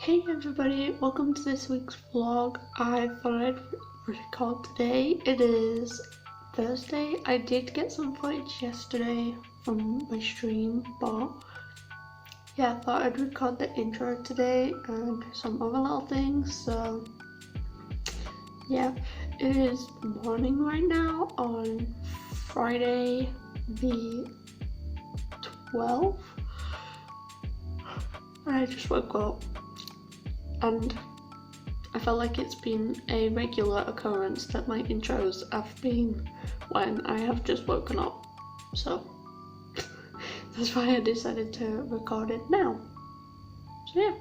Hey everybody, welcome to this week's vlog. I thought I'd record today. It is Thursday. I did get some footage yesterday from my stream, but yeah, I thought I'd record the intro today and some other little things. So yeah, it is morning right now on Friday the 12th. I just woke up and I felt like it's been a regular occurrence that my intros have been when I have just woken up, so that's why I decided to record it now. So yeah.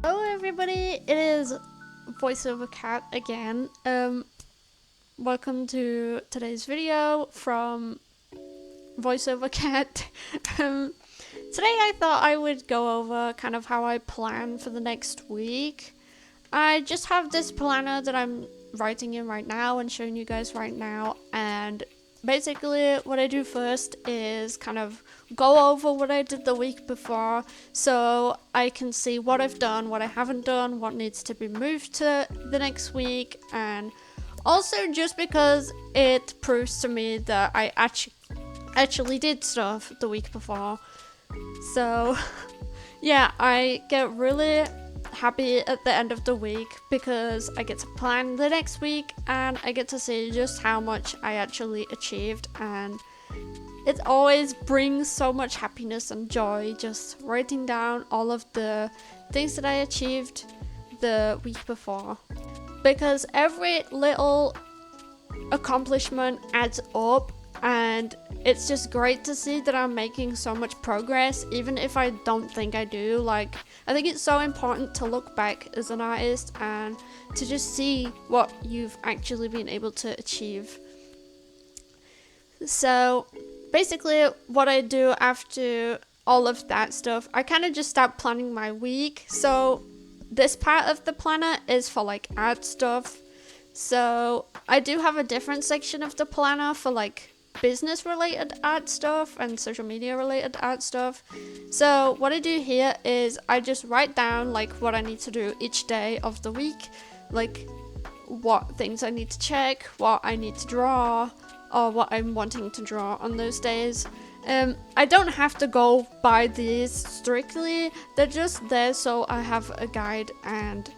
Hello everybody, it is voiceover cat again. Welcome to today's video from voiceover cat. Today I thought I would go over kind of how I plan for the next week. I just have this planner that I'm writing in right now and showing you guys right now, and basically what I do first is kind of go over what I did the week before so I can see what I've done, what I haven't done, what needs to be moved to the next week, and also just because it proves to me that I actually did stuff the week before. So yeah, I get really happy at the end of the week because I get to plan the next week and I get to see just how much I actually achieved, and it always brings so much happiness and joy just writing down all of the things that I achieved the week before, because every little accomplishment adds up. And it's just great to see that I'm making so much progress, even if I don't think I do. Like, I think it's so important to look back as an artist and to just see what you've actually been able to achieve. So basically what I do after all of that stuff, I kind of just start planning my week. So this part of the planner is for like art stuff. So I do have a different section of the planner for like business related art stuff and social media related art stuff. So what I do here is I just write down like what I need to do each day of the week, like what things I need to check, what I need to draw, or what I'm wanting to draw on those days. I don't have to go by these strictly, they're just there so I have a guide and,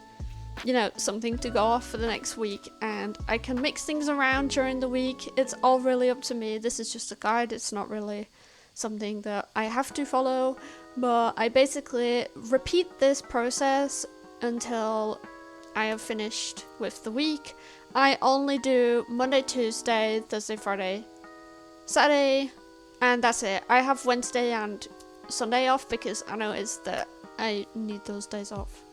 you know, something to go off for the next week, and I can mix things around during the week. It's all really up to me. This is just a guide, it's not really something that I have to follow, but I basically repeat this process until I have finished with the week. I only do Monday, Tuesday, Thursday, Friday, Saturday, and that's it. I have Wednesday and Sunday off because I noticed that I need those days off.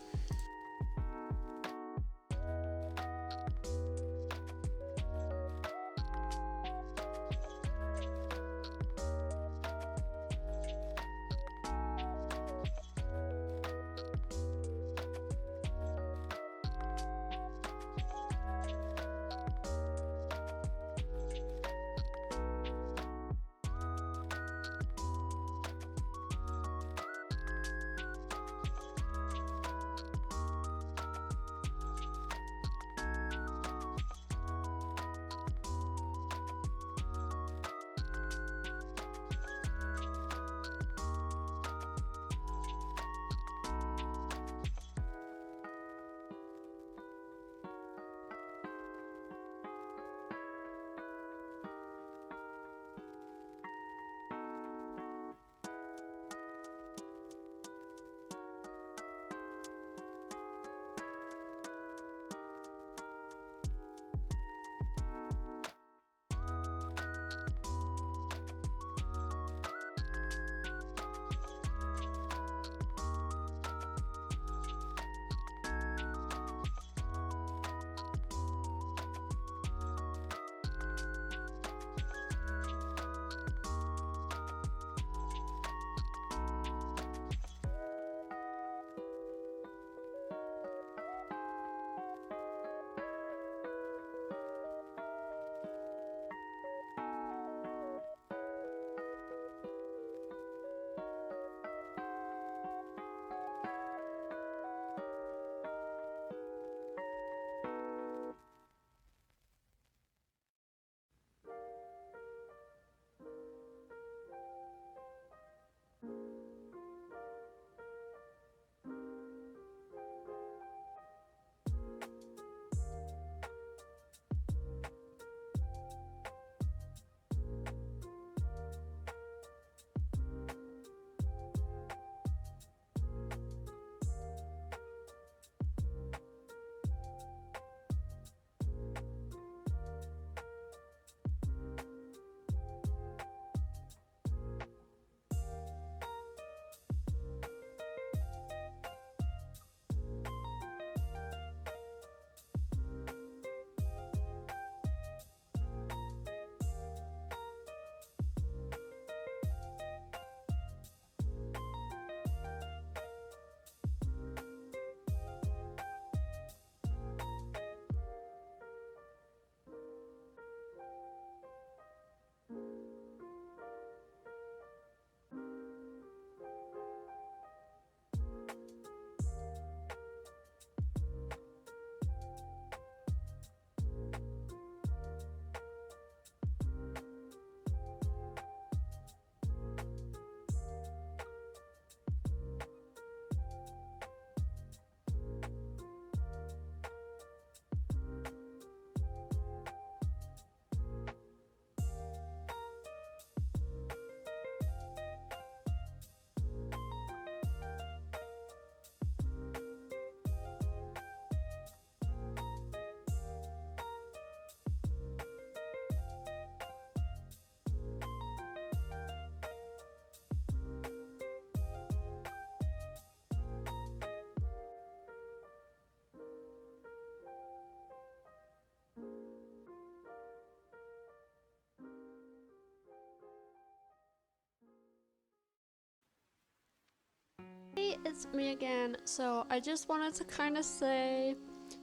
it's me again. So I just wanted to kind of say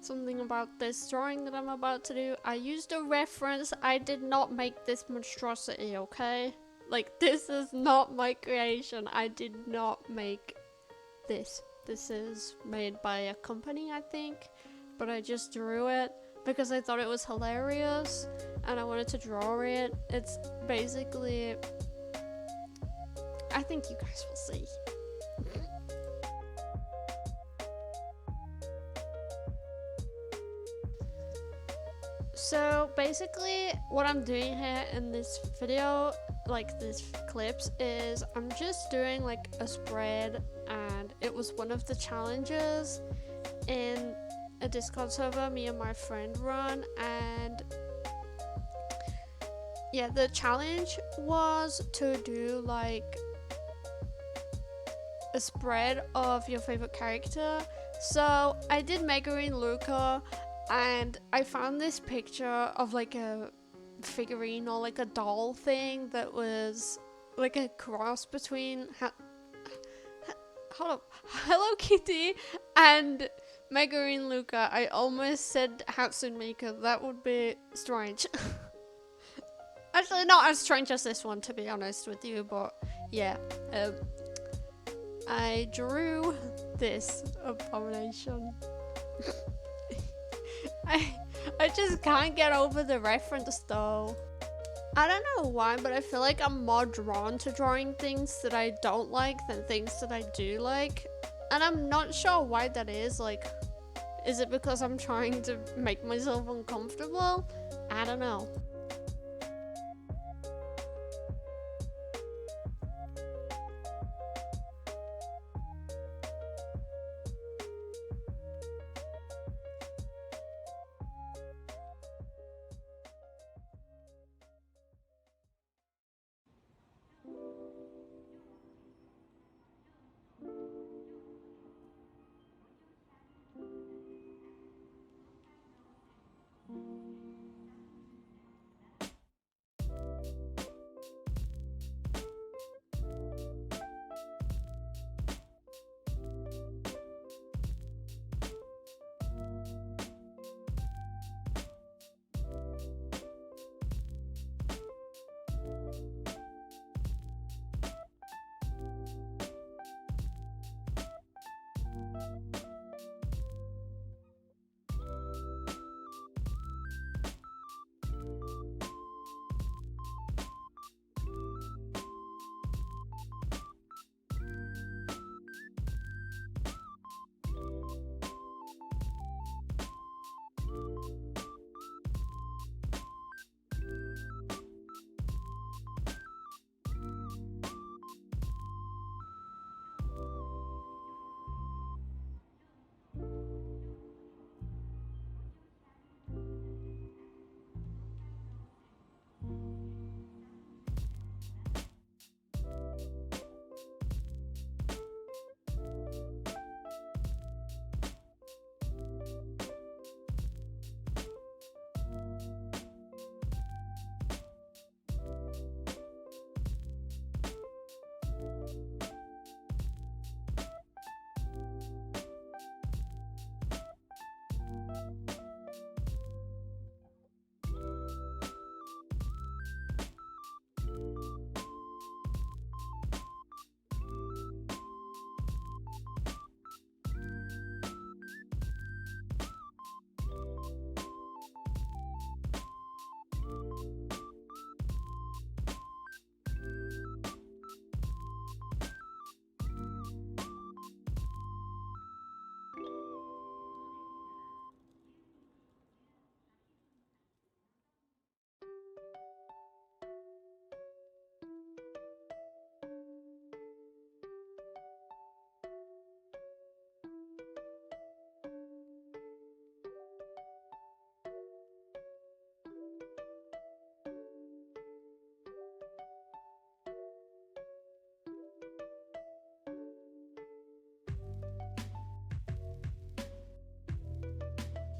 something about this drawing that I'm about to do. I used a reference. I did not make this monstrosity, okay? Like, this is not my creation. I did not make this. This is made by a company, I think, but I just drew it because I thought it was hilarious and I wanted to draw it. It's basically, I think you guys will see. So basically what I'm doing here in this video, like these clips, is I'm just doing like a spread, and it was one of the challenges in a Discord server me and my friend run. And yeah, the challenge was to do like a spread of your favorite character. So I did Megarine Luca, and I found this picture of like a figurine or like a doll thing that was like a cross between Hello Kitty and Megarine Luca. I almost said Hatsune Miku. That would be strange. Actually, not as strange as this one, to be honest with you, but yeah. I drew this abomination. I just can't get over the reference though. I don't know why, but I feel like I'm more drawn to drawing things that I don't like than things that I do like. And I'm not sure why that is. Like, is it because I'm trying to make myself uncomfortable? I don't know.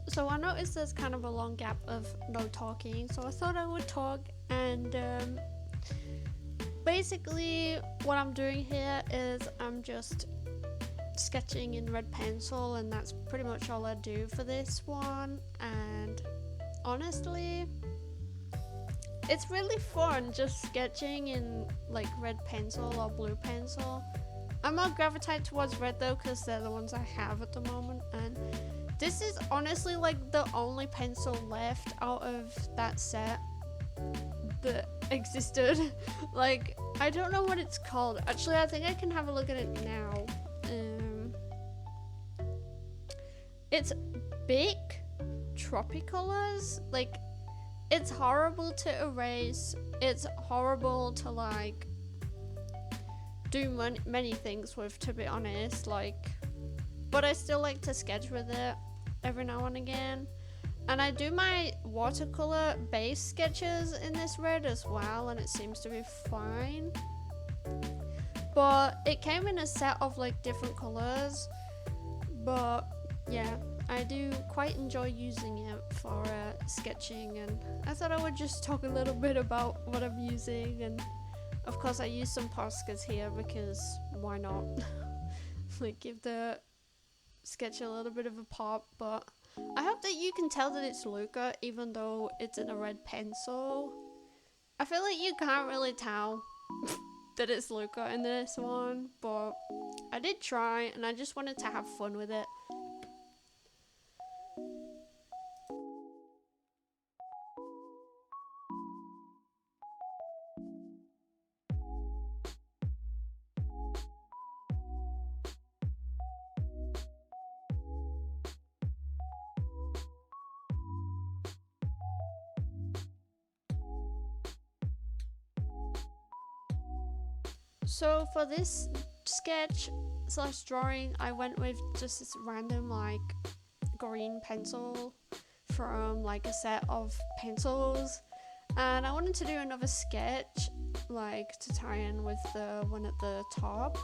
So I noticed there's kind of a long gap of no talking, so I thought I would talk. And basically what I'm doing here is I'm just sketching in red pencil, and that's pretty much all I do for this one. And honestly, it's really fun just sketching in like red pencil or blue pencil. I'm more gravitate towards red though, because they're the ones I have at the moment, and this is honestly like the only pencil left out of that set that existed. Like, I don't know what it's called. Actually, I think I can have a look at it now. It's Big Tropicolors. Like, it's horrible to erase. It's horrible to like do many things with, to be honest. Like, but I still like to sketch with it every now and again. And I do my watercolor base sketches in this red as well, and it seems to be fine. But it came in a set of like different colors. But yeah, I do quite enjoy using it for sketching, and I thought I would just talk a little bit about what I'm using. And of course I use some Poscas here because why not? Like, give the sketch a little bit of a pop. But I hope that you can tell that it's Luca even though it's in a red pencil. I feel like you can't really tell that it's Luca in this one, but I did try and I just wanted to have fun with it. So for this sketch slash drawing, I went with just this random like green pencil from like a set of pencils, and I wanted to do another sketch like to tie in with the one at the top.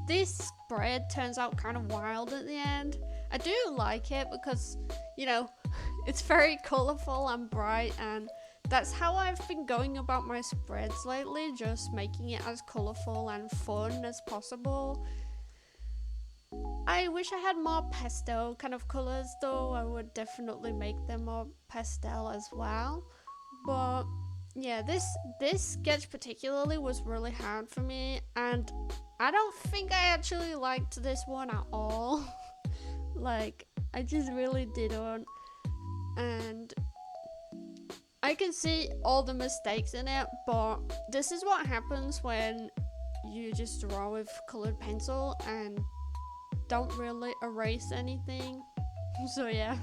This spread turns out kind of wild at the end. I do like it because, you know, it's very colourful and bright, and that's how I've been going about my spreads lately, just making it as colourful and fun as possible. I wish I had more pastel kind of colours though. I would definitely make them more pastel as well. But yeah, this sketch particularly was really hard for me, and I don't think I actually liked this one at all. Like, I just really didn't. And I can see all the mistakes in it, but this is what happens when you just draw with colored pencil and don't really erase anything. So yeah.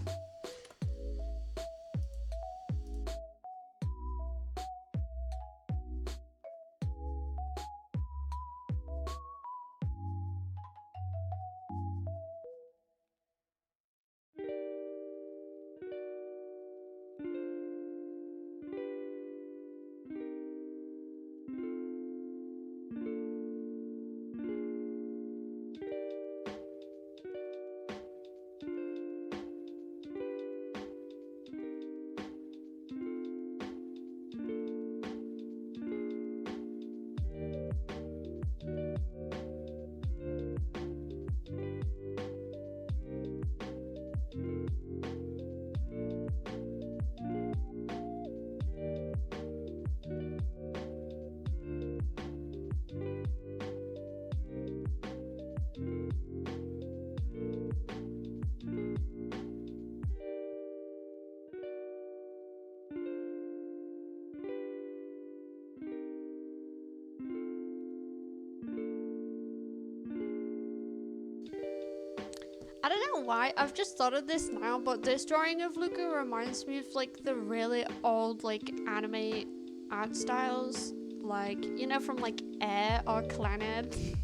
I don't know why, I've just thought of this now, but this drawing of Luca reminds me of like the really old like anime art styles, like, you know, from like Air or Clannad.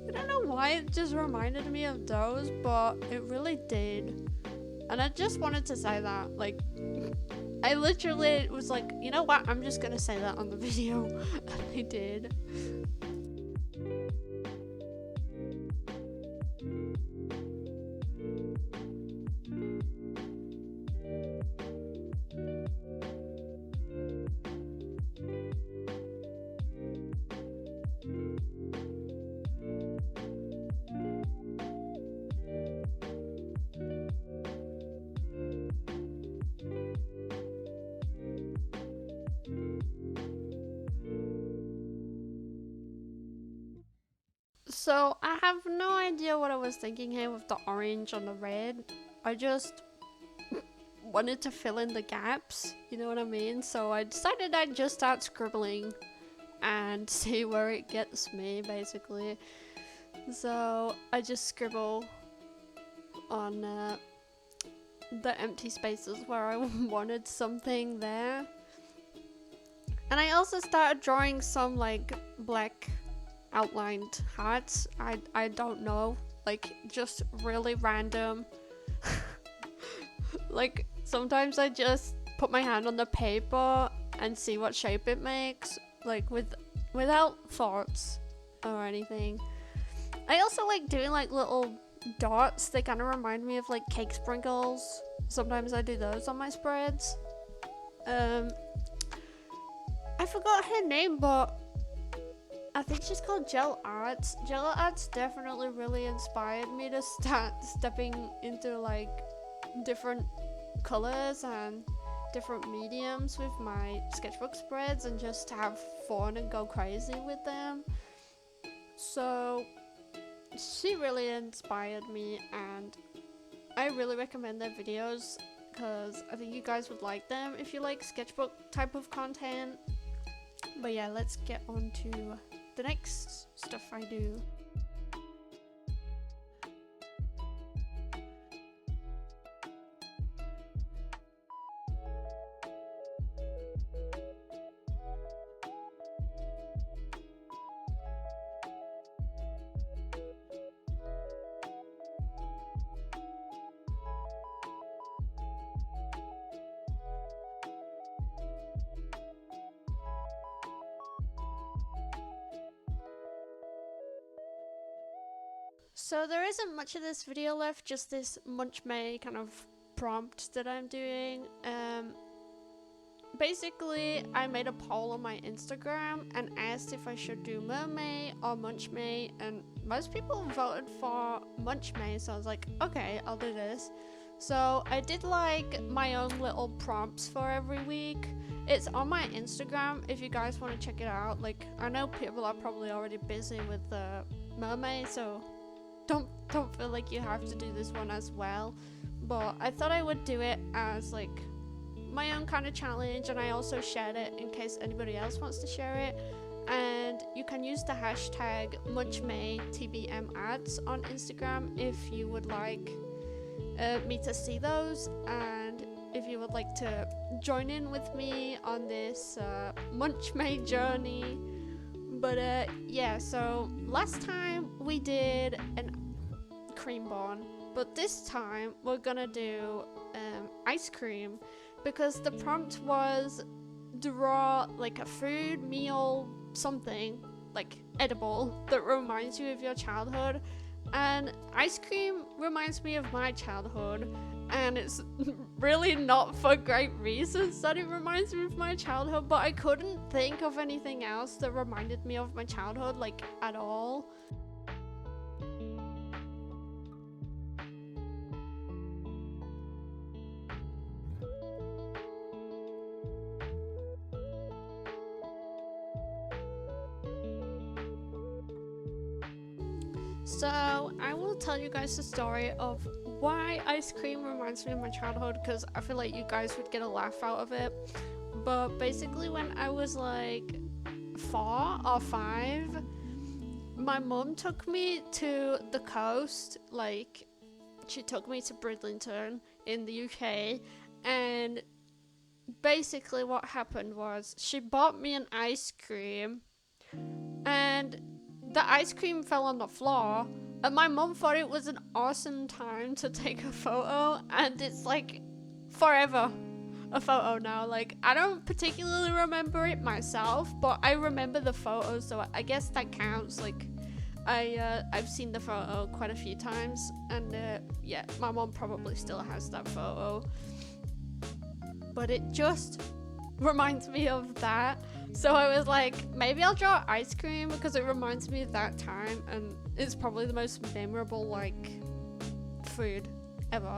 I don't know why it just reminded me of those, but it really did. And I just wanted to say that, like, I literally was like, you know what, I'm just gonna say that on the video, and I did. So I have no idea what I was thinking here with the orange on the red. I just wanted to fill in the gaps, you know what I mean? So I decided I'd just start scribbling and see where it gets me, basically. So I just scribble on the empty spaces where I wanted something there. And I also started drawing some like black outlined hearts. I don't know, like just really random. Like sometimes I just put my hand on the paper and see what shape it makes, like without thoughts or anything. I also like doing like little dots. They kind of remind me of like cake sprinkles. Sometimes I do those on my spreads. I forgot her name, but I think she's called Gel Arts. Gel Arts definitely really inspired me to start stepping into like different colors and different mediums with my sketchbook spreads and just have fun and go crazy with them. So she really inspired me, and I really recommend their videos because I think you guys would like them if you like sketchbook type of content. But yeah, let's get on to the next stuff I do. So there isn't much of this video left, just this Munch May kind of prompt that I'm doing. Basically, I made a poll on my Instagram and asked if I should do Mermaid or Munch May, and most people voted for Munch May, so I was like, okay, I'll do this. So I did like my own little prompts for every week. It's on my Instagram if you guys want to check it out. Like, I know people are probably already busy with the Mermaid, so don't feel like you have to do this one as well, but I thought I would do it as like my own kind of challenge, and I also shared it in case anybody else wants to share it. And you can use the hashtag MunchMayTBMads on Instagram if you would like me to see those, and if you would like to join in with me on this Munch May journey. But yeah, so last time we did an cream bun, but this time we're gonna do ice cream, because the prompt was draw like a food, meal, something like edible that reminds you of your childhood. And ice cream reminds me of my childhood, and it's really not for great reasons that it reminds me of my childhood, but I couldn't think of anything else that reminded me of my childhood, like, at all. So I will tell you guys the story of why ice cream reminds me of my childhood, because I feel like you guys would get a laugh out of it. But basically, when I was like 4 or 5, my mum took me to the coast. Like, she took me to Bridlington in the UK, and basically what happened was she bought me an ice cream, and the ice cream fell on the floor, and my mum thought it was an awesome time to take a photo, and it's like forever a photo now. Like, I don't particularly remember it myself, but I remember the photo, so I guess that counts. Like, I've seen the photo quite a few times, and yeah, my mum probably still has that photo, but it just reminds me of that. So I was like, maybe I'll draw ice cream because it reminds me of that time, and it's probably the most memorable like food ever.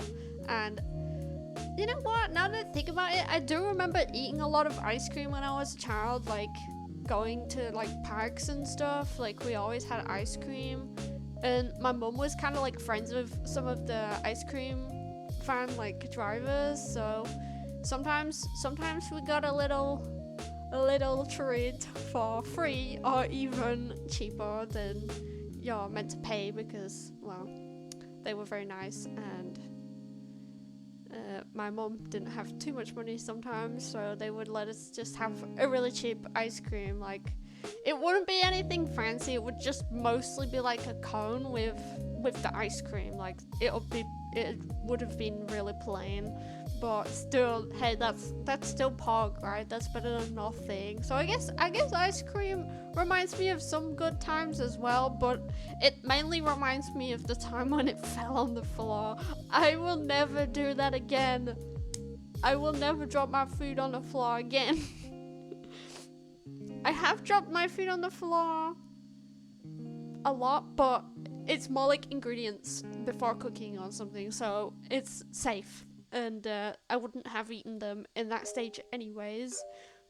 And you know what, now that I think about it, I do remember eating a lot of ice cream when I was a child. Like, going to like parks and stuff, like we always had ice cream, and my mum was kind of like friends with some of the ice cream fan like drivers, so sometimes we got a little treat for free or even cheaper than you're meant to pay, because well, they were very nice, and my mom didn't have too much money sometimes, so they would let us just have a really cheap ice cream. Like, it wouldn't be anything fancy, it would just mostly be like a cone with the ice cream. Like, it would have been really plain, but still, hey, that's still pog, right? That's better than nothing. So I guess ice cream reminds me of some good times as well, but it mainly reminds me of the time when it fell on the floor. I will never do that again. I will never drop my food on the floor again. I have dropped my food on the floor a lot, but it's more like ingredients before cooking or something, so it's safe, and I wouldn't have eaten them in that stage anyways.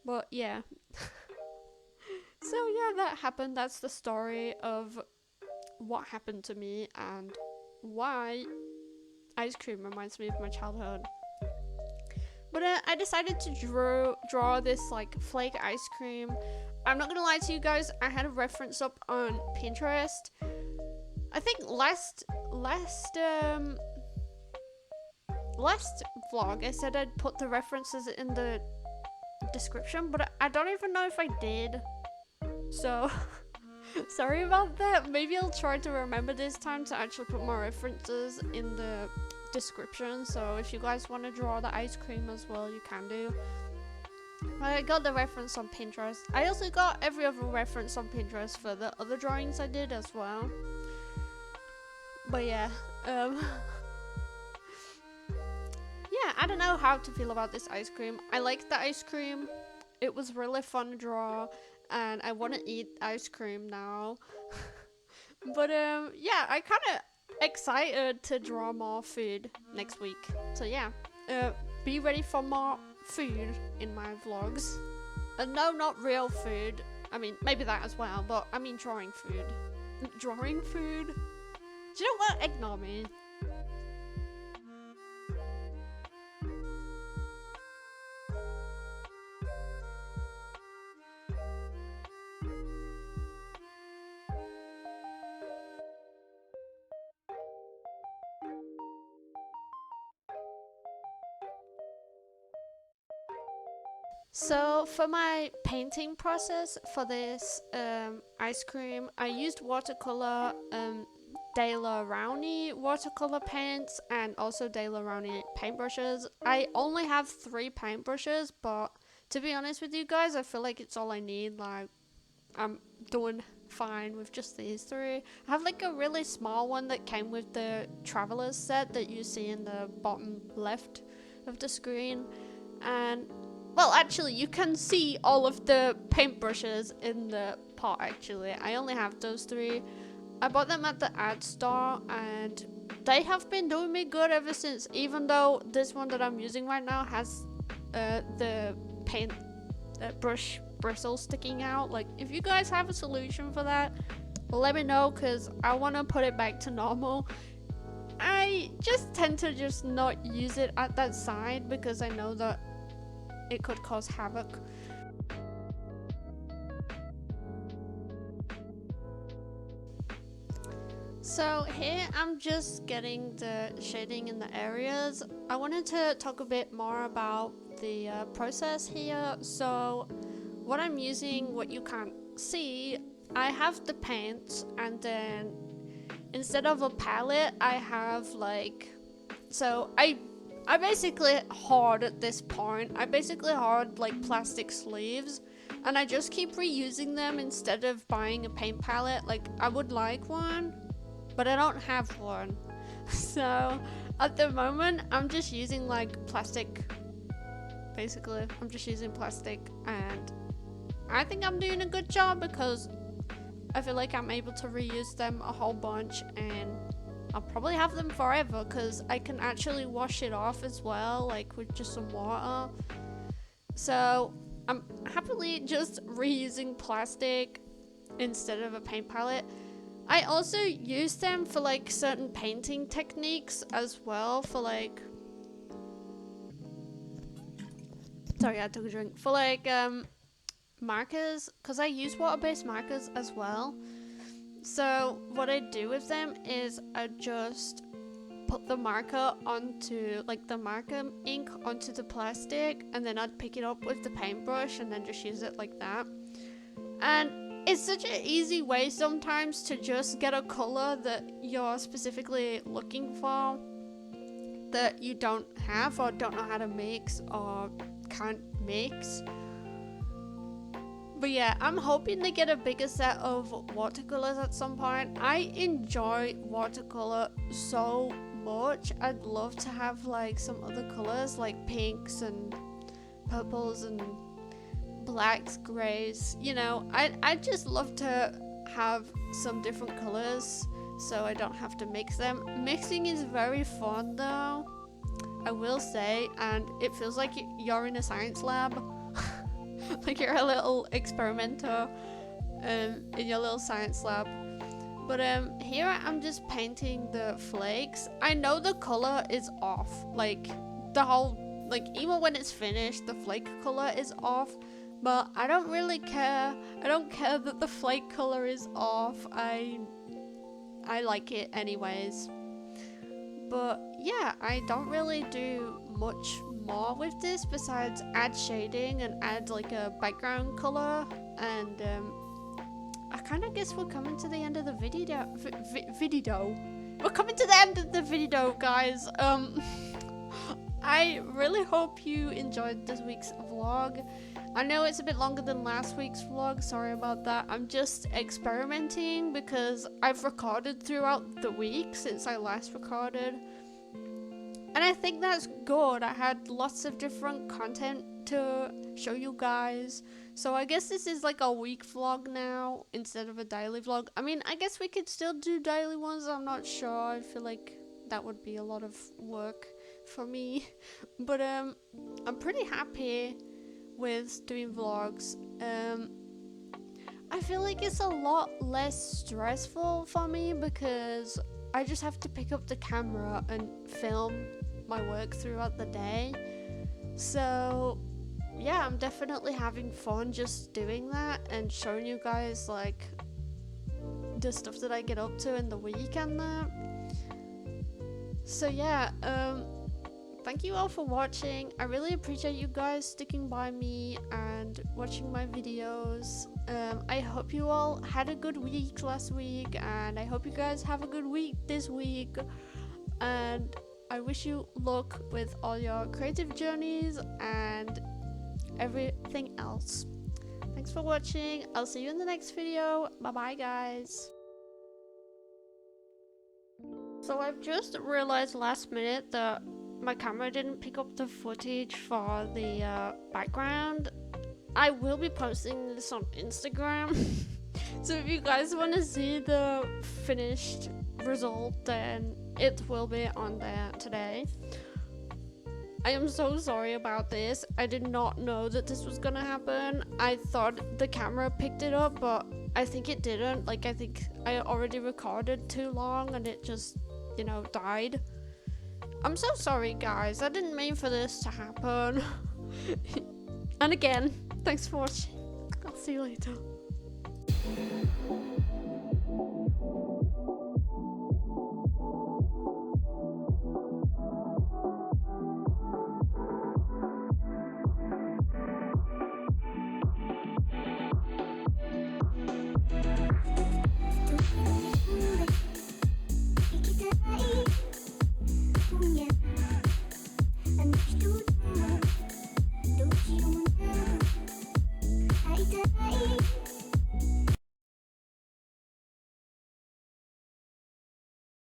But yeah. So yeah, that happened. That's the story of what happened to me and why ice cream reminds me of my childhood. But I decided to draw this like flake ice cream. I'm not gonna lie to you guys, I had a reference up on Pinterest. I think last vlog I said I'd put the references in the description, but I don't even know if I did. So sorry about that. Maybe I'll try to remember this time to actually put my references in the description, so if you guys want to draw the ice cream as well, you can do. I got the reference on Pinterest. I also got every other reference on Pinterest for the other drawings I did as well. But yeah, yeah, I don't know how to feel about this ice cream. I like the ice cream. It was really fun to draw, and I want to eat ice cream now. But yeah, I kind of excited to draw more food next week. So yeah, be ready for more food in my vlogs. And no, not real food. I mean, maybe that as well, but I mean drawing food. Drawing food? Do you know what? Ignore me. So for my painting process for this ice cream, I used watercolor, Daler Rowney watercolor paints, and also Daler Rowney paintbrushes. I only have 3 paintbrushes, but to be honest with you guys, I feel like it's all I need. Like, I'm doing fine with just these 3. I have like a really small one that came with the traveler's set that you see in the bottom left of the screen, and well, actually, you can see all of the paintbrushes in the pot, actually. I only have those 3. I bought them at the ad store, and they have been doing me good ever since, even though this one that I'm using right now has the paint brush bristles sticking out. Like, if you guys have a solution for that, let me know, because I want to put it back to normal. I just tend to just not use it at that side, because I know that it could cause havoc. So here I'm just getting the shading in the areas. I wanted to talk a bit more about the process here. So what I'm using, what you can't see, I have the paints, and then instead of a palette I have like, so I basically hoard at this point. I basically hoard like plastic sleeves, and I just keep reusing them instead of buying a paint palette. Like, I would like one, but I don't have one. So at the moment I'm just using like plastic. Basically, I'm just using plastic, and I think I'm doing a good job because I feel like I'm able to reuse them a whole bunch, and I'll probably have them forever because I can actually wash it off as well, like with just some water. So I'm happily just reusing plastic instead of a paint palette. I also use them for like certain painting techniques as well, for like, sorry, I took a drink, for like markers, because I use water-based markers as well. So what I do with them is I just put the marker onto, like the marker ink onto the plastic, and then I'd pick it up with the paintbrush and then just use it like that. And it's such an easy way sometimes to just get a color that you're specifically looking for that you don't have or don't know how to mix or can't mix. But yeah, I'm hoping to get a bigger set of watercolors at some point. I enjoy watercolor so much. I'd love to have like some other colors like pinks and purples and blacks, grays, you know. I'd just love to have some different colors so I don't have to mix them. Mixing is very fun though, I will say, and it feels like you're in a science lab. Like you're a little experimenter in your little science lab. But here I'm just painting the flakes. I know the color is off, like the whole, like even when it's finished the flake color is off, but I don't really care. I don't care that the flake color is off. I like it anyways. But yeah, I don't really do much more with this besides add shading and add like a background color, and I kind of guess we're coming to the end of the video. We're coming to the end of the video, guys. I really hope you enjoyed this week's vlog. I know it's a bit longer than last week's vlog, sorry about that. I'm just experimenting because I've recorded throughout the week since I last recorded. And I think that's good. I had lots of different content to show you guys. So I guess this is like a week vlog now instead of a daily vlog. I mean, I guess we could still do daily ones. I'm not sure. I feel like that would be a lot of work for me. But I'm pretty happy with doing vlogs. I feel like it's a lot less stressful for me because I just have to pick up the camera and film my work throughout the day. So yeah, I'm definitely having fun just doing that and showing you guys like the stuff that I get up to in the week and that. So yeah, thank you all for watching. I really appreciate you guys sticking by me and watching my videos. I hope you all had a good week last week, and I hope you guys have a good week this week, and I wish you luck with all your creative journeys and everything else. Thanks for watching. I'll see you in the next video. Bye bye, guys. So I've just realized last minute that my camera didn't pick up the footage for the background. I will be posting this on Instagram. So if you guys want to see the finished result, then it will be on there today. I am so sorry about this. I did not know that this was gonna happen. I thought the camera picked it up, but I think it didn't. Like, I think I already recorded too long and it just, you know, died. I'm so sorry, guys. I didn't mean for this to happen. And again, thanks for watching. I'll see you later.